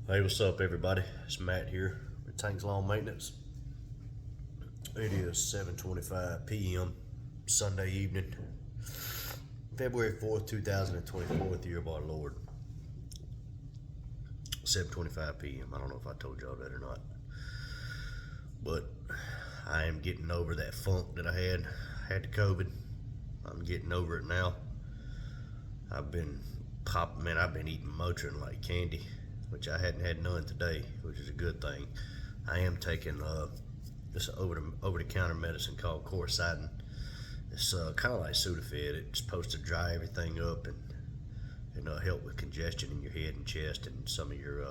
Hey, what's up, everybody? It's Matt here with Tanks Lawn Maintenance. It is 7:25 p.m. Sunday evening, February 4th, 2024, with the year of our Lord. 7:25 p.m. I don't know if I told y'all that or not, but I am getting over that funk that I had the COVID. I'm getting over it now. I've been eating Motrin like candy, which I hadn't had none today, which is a good thing. I am taking this over-the-counter medicine called Coricidin. It's kind of like Sudafed. It's supposed to dry everything up and help with congestion in your head and chest and some of your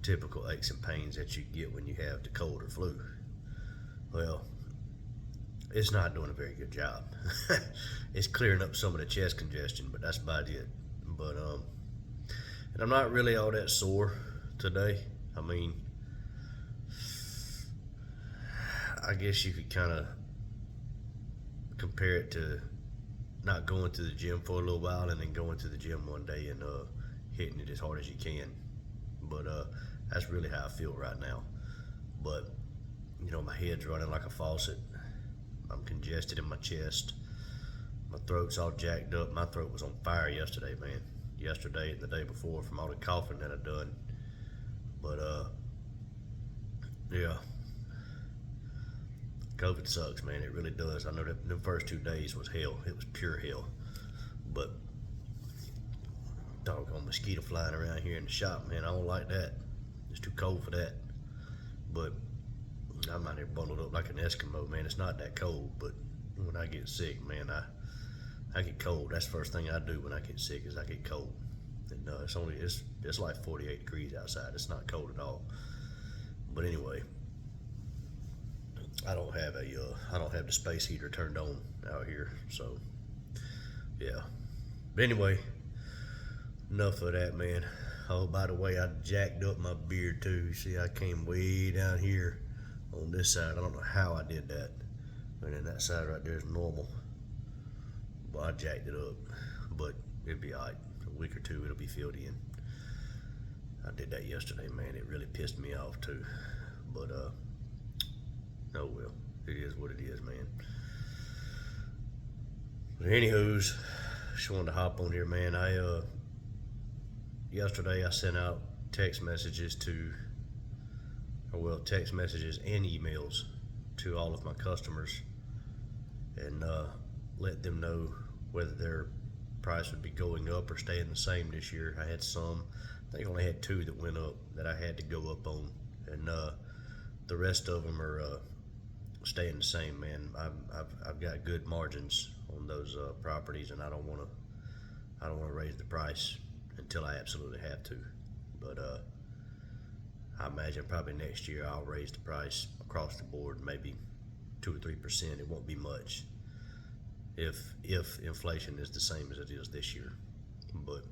typical aches and pains that you get when you have the cold or flu. Well, it's not doing a very good job. It's clearing up some of the chest congestion, but that's about it. But and I'm not really all that sore today. I mean, I guess you could kind of compare it to not going to the gym for a little while and then going to the gym one day and hitting it as hard as you can. But that's really how I feel right now. But my head's running like a faucet. I'm congested in my chest. My throat's all jacked up. My throat was on fire yesterday, man. Yesterday and the day before from all the coughing that I've done. But yeah, COVID sucks, man. It really does. I know that the first 2 days was hell. It was pure hell. But doggone mosquito flying around here in the shop, man. I don't like that. It's too cold for that. But I'm out here bundled up like an Eskimo, man. It's not that cold, but when I get sick, man, I get cold. That's the first thing I do when I get sick is I get cold. And it's like 48 degrees outside. It's not cold at all. But anyway, I don't have the space heater turned on out here, so yeah. But anyway, enough of that, man. Oh, by the way, I jacked up my beard too. See, I came way down here on this side. I don't know how I did that. And then that side right there is normal. Well, I jacked it up, but it'll be alright. A week or two, it'll be filled in. I did that yesterday, man. It really pissed me off too. But oh well, it is what it is, man. But anywho's, just wanted to hop on here, man. Yesterday I sent out text messages text messages and emails to all of my customers and let them know whether their price would be going up or staying the same this year. I had I think I only had 2 that went up that I had to go up on, and the rest of them are staying the same, man. I've got good margins on those properties, and I don't want to raise the price until I absolutely have to. But I imagine probably next year I'll raise the price across the board, maybe 2 or 3%. It won't be much if inflation is the same as it is this year. But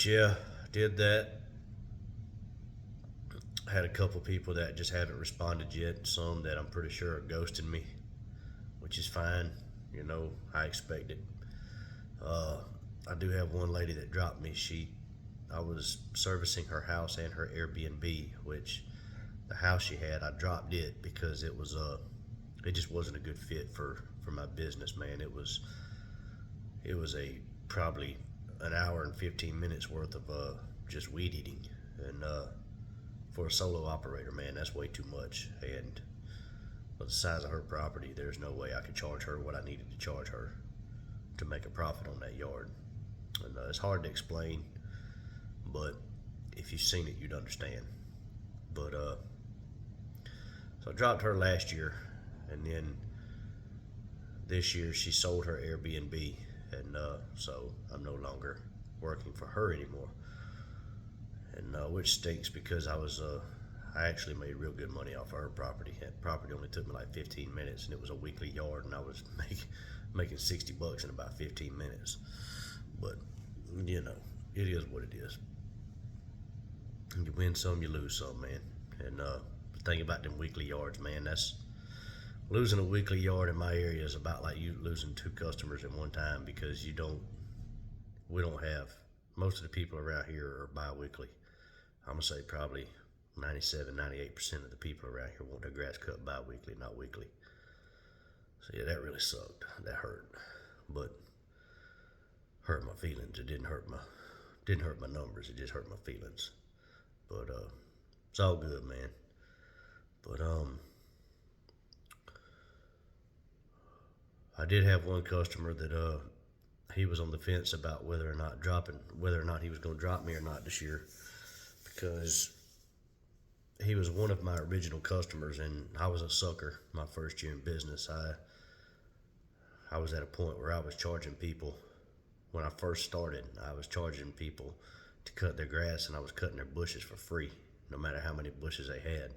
yeah, did that. I had a couple people that just haven't responded yet. Some that I'm pretty sure are ghosting me, which is fine. I expect it. I do have one lady that dropped me. I was servicing her house and her Airbnb, which the house she had, I dropped it because it just wasn't a good fit for my business, man. It was probably an hour and 15 minutes worth of just weed eating, and for a solo operator, man, that's way too much. And for the size of her property, there's no way I could charge her what I needed to charge her to make a profit on that yard. And it's hard to explain, but if you've seen it, you'd understand. But so I dropped her last year, and then this year she sold her Airbnb, and so I'm no longer working for her anymore. And which stinks because I actually made real good money off of her property. That property only took me like 15 minutes, and it was a weekly yard, and I was making $60 in about 15 minutes. But it is what it is. You win some, you lose some, man. And the thing about them weekly yards, man, that's losing a weekly yard in my area is about like you losing 2 customers at one time, because we don't have most of the people around here are bi-weekly. I'm gonna say probably 97, 98% of the people around here want their grass cut bi-weekly, not weekly. So yeah, that really sucked. That hurt, but hurt my feelings. It didn't hurt my numbers. It just hurt my feelings. But it's all good, man. But I did have one customer that he was on the fence about whether or not he was going to drop me or not this year, because he was one of my original customers, and I was a sucker my first year in business. I was at a point where I was charging people. When I first started, I was charging people to cut their grass, and I was cutting their bushes for free, no matter how many bushes they had.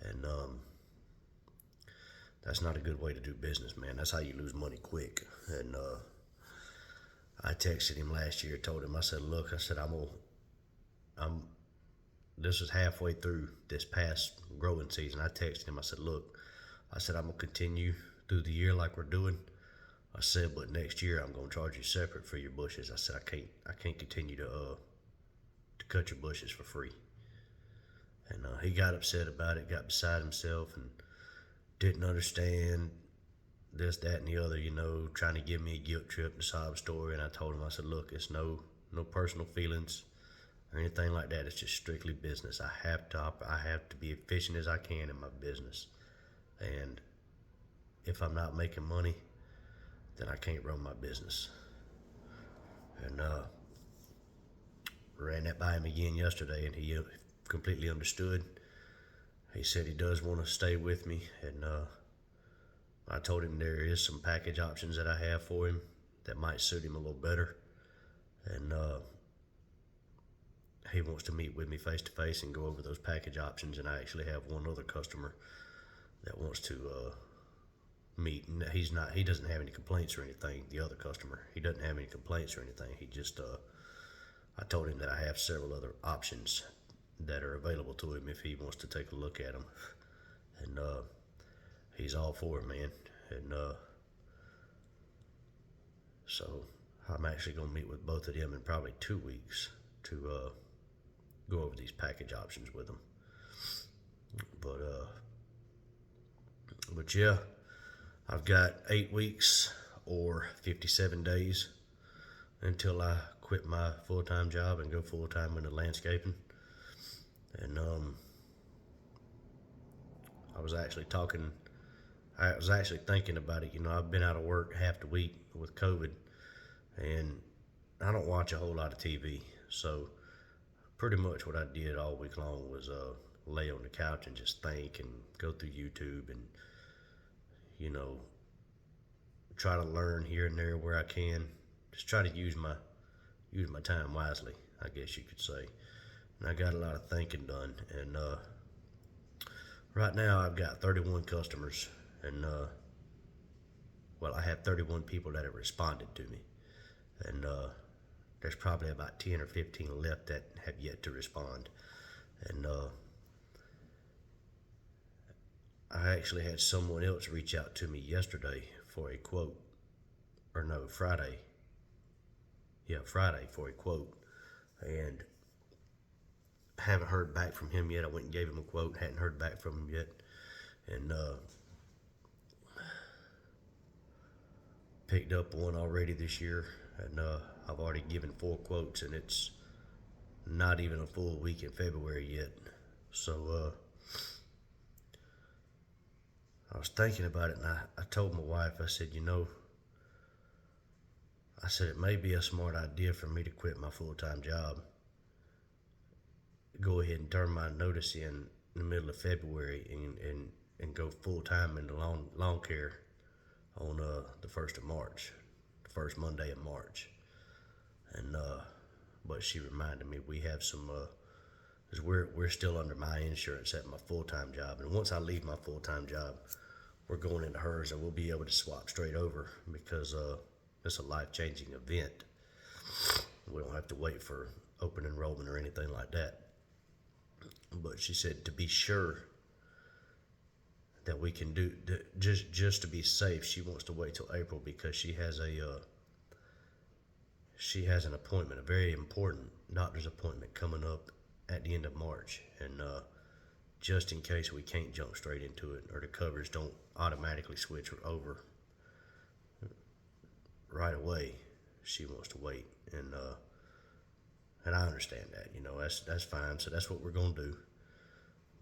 And that's not a good way to do business, man. That's how you lose money quick. And I texted him last year, told him, I said, look, I said, this is halfway through this past growing season. I texted him, I said, look, I said, I'm gonna continue through the year like we're doing. I said, but next year I'm gonna charge you separate for your bushes. I said, I can't continue to cut your bushes for free. And he got upset about it, got beside himself, and didn't understand this, that, and the other, trying to give me a guilt trip, the sob story. And I told him, I said, look, it's no personal feelings or anything like that. It's just strictly business. I have to be efficient as I can in my business. And if I'm not making money, then I can't run my business. And ran that by him again yesterday, and he completely understood. He said he does want to stay with me, and I told him there is some package options that I have for him that might suit him a little better. And he wants to meet with me face to face and go over those package options. And I actually have one other customer that wants to meet. And he doesn't have any complaints or anything. The other customer, he doesn't have any complaints or anything. He just, I told him that I have several other options that are available to him if he wants to take a look at them. And he's all for it, man. And so I'm actually going to meet with both of them in probably 2 weeks to go over these package options with them. But yeah, I've got 8 weeks or 57 days until I quit my full-time job and go full-time into landscaping. And I was actually thinking about it. I've been out of work half the week with COVID, and I don't watch a whole lot of TV. So pretty much what I did all week long was lay on the couch and just think and go through YouTube and, try to learn here and there where I can. Just try to use my time wisely, I guess you could say. And I got a lot of thinking done. And right now I've got 31 customers, and I have 31 people that have responded to me. And there's probably about 10 or 15 left that have yet to respond. And I actually had someone else reach out to me yesterday for a quote, or no, Friday. Yeah, Friday for a quote. And haven't heard back from him yet. I went and gave him a quote, hadn't heard back from him yet. And picked up one already this year, and I've already given 4 quotes, and it's not even a full week in February yet. So I was thinking about it, and I told my wife, I said, I said, it may be a smart idea for me to quit my full-time job, go ahead and turn my notice in the middle of February, and go full-time into lawn care on the 1st of March, the first Monday of March. And but she reminded me we have some, because we're still under my insurance at my full-time job, and once I leave my full-time job, we're going into hers, and we'll be able to swap straight over, because it's a life-changing event. We don't have to wait for open enrollment or anything like that. But she said to be sure that we can do, just to be safe, she wants to wait till April, because she has she has an appointment, a very important doctor's appointment coming up at the end of March, and just in case we can't jump straight into it or the covers don't automatically switch over right away, she wants to wait, and I understand that. That's fine. So that's what we're gonna do.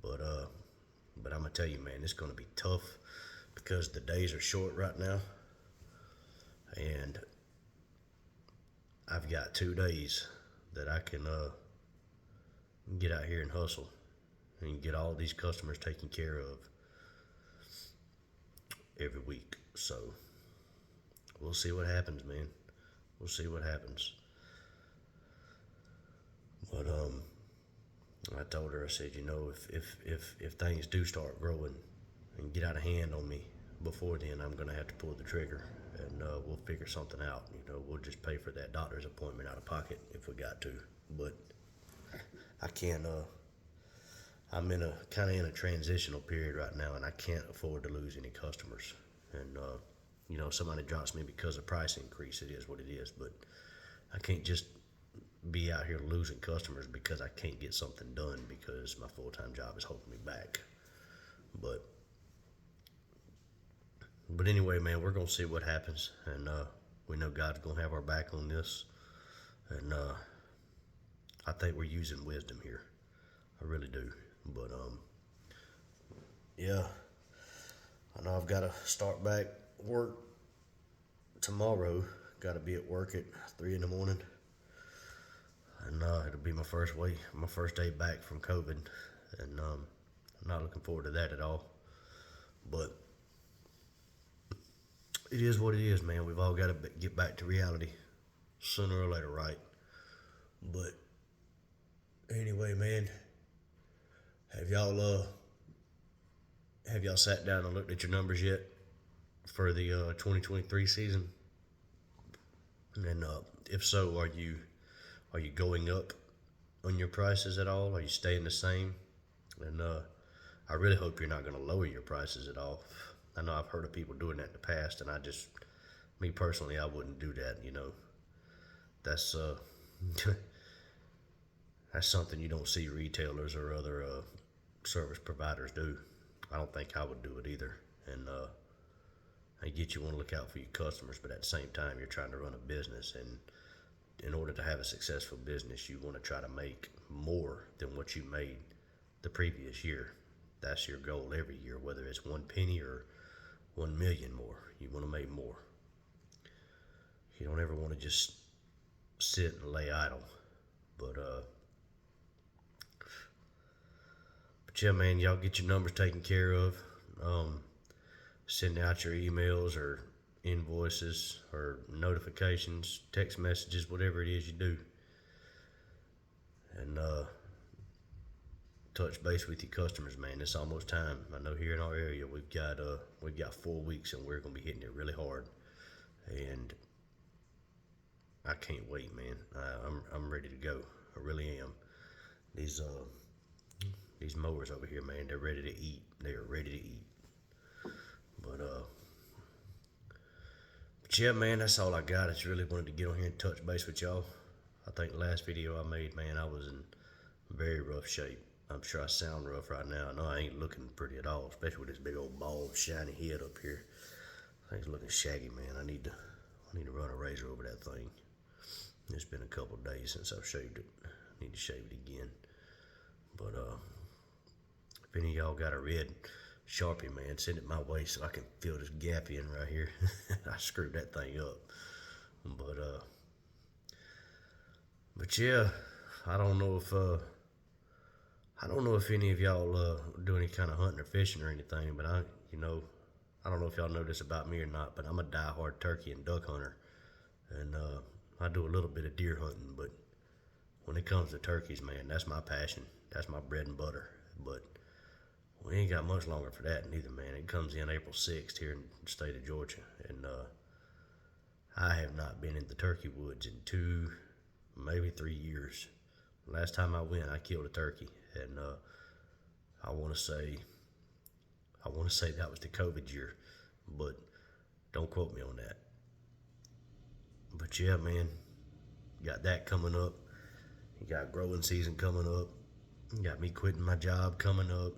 But I'm gonna tell you, man, it's gonna be tough because the days are short right now, and I've got 2 days that I can get out here and hustle and get all these customers taken care of every week. So we'll see what happens, man. We'll see what happens. But I told her, I said, if things do start growing and get out of hand on me before then, I'm gonna have to pull the trigger, and we'll figure something out. We'll just pay for that doctor's appointment out of pocket if we got to. But I can't. I'm in a transitional period right now, and I can't afford to lose any customers. And somebody drops me because of price increase. It is what it is. But I can't just be out here losing customers because I can't get something done because my full-time job is holding me back. But anyway, man, we're gonna see what happens, and we know God's gonna have our back on this, and I think we're using wisdom here. I really do. But yeah, I know I've got to start back work tomorrow. Got to be at work at 3 in the morning, and it'll be my first day back from COVID, and I'm not looking forward to that at all. But it is what it is, man. We've all got to get back to reality sooner or later, right? But anyway, man, have y'all sat down and looked at your numbers yet for the 2023 season? And if so, are you going up on your prices at all? Are you staying the same? And I really hope you're not going to lower your prices at all. I know I've heard of people doing that in the past, and me personally, I wouldn't do that. That's that's something you don't see retailers or other service providers do. I don't think I would do it either. And I get you want to look out for your customers, but at the same time, you're trying to run a business, and in order to have a successful business, you want to try to make more than what you made the previous year. That's your goal every year, whether it's 1 penny or 1 million more. You want to make more. You don't ever want to just sit and lay idle. But yeah, man, y'all get your numbers taken care of. Send out your emails or invoices or notifications, text messages, whatever it is you do, and touch base with your customers, man. It's almost time. I know here in our area we've got 4 weeks, and we're gonna be hitting it really hard, and I can't wait, man. I'm ready to go. I really am. These mowers over here, man, they're ready to eat. They are ready to eat. But yeah, man, that's all I got. I just really wanted to get on here and touch base with y'all. I think the last video I made, man, I was in very rough shape. I'm sure I sound rough right now. I know I ain't looking pretty at all, especially with this big old bald, shiny head up here. I think it's looking shaggy, man. I need to run a razor over that thing. It's been a couple of days since I've shaved it. I need to shave it again. But if any of y'all got a red Sharpie, man, send it my way so I can fill this gap in right here. I screwed that thing up. But yeah, I don't know if any of y'all do any kind of hunting or fishing or anything, but I don't know if y'all know this about me or not, but I'm a die-hard turkey and duck hunter, and I do a little bit of deer hunting, but when it comes to turkeys, man, that's my passion. That's my bread and butter. But we ain't got much longer for that neither, man. It comes in April 6th here in the state of Georgia, and I have not been in the turkey woods in 2, maybe 3 years. Last time I went, I killed a turkey, and I want to say that was the COVID year, but don't quote me on that. But yeah, man, got that coming up. You got growing season coming up. You got me quitting my job coming up.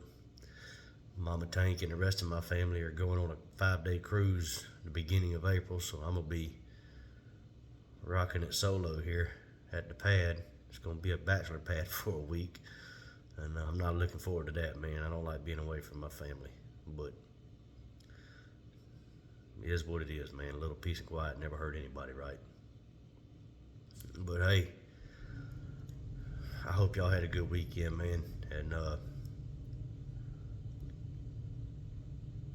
Mama Tank and the rest of my family are going on a 5-day cruise the beginning of April, so I'm gonna be rocking it solo here at the pad. It's gonna be a bachelor pad for a week, and I'm not looking forward to that, man. I don't like being away from my family, but it is what it is, man. A little peace and quiet never hurt anybody, right? But hey, I hope y'all had a good weekend, man, and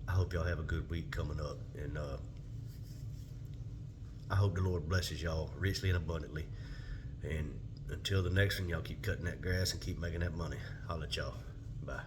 I hope y'all have a good week coming up, and I hope the Lord blesses y'all richly and abundantly. And until the next one, y'all keep cutting that grass and keep making that money. Holla at y'all. Bye.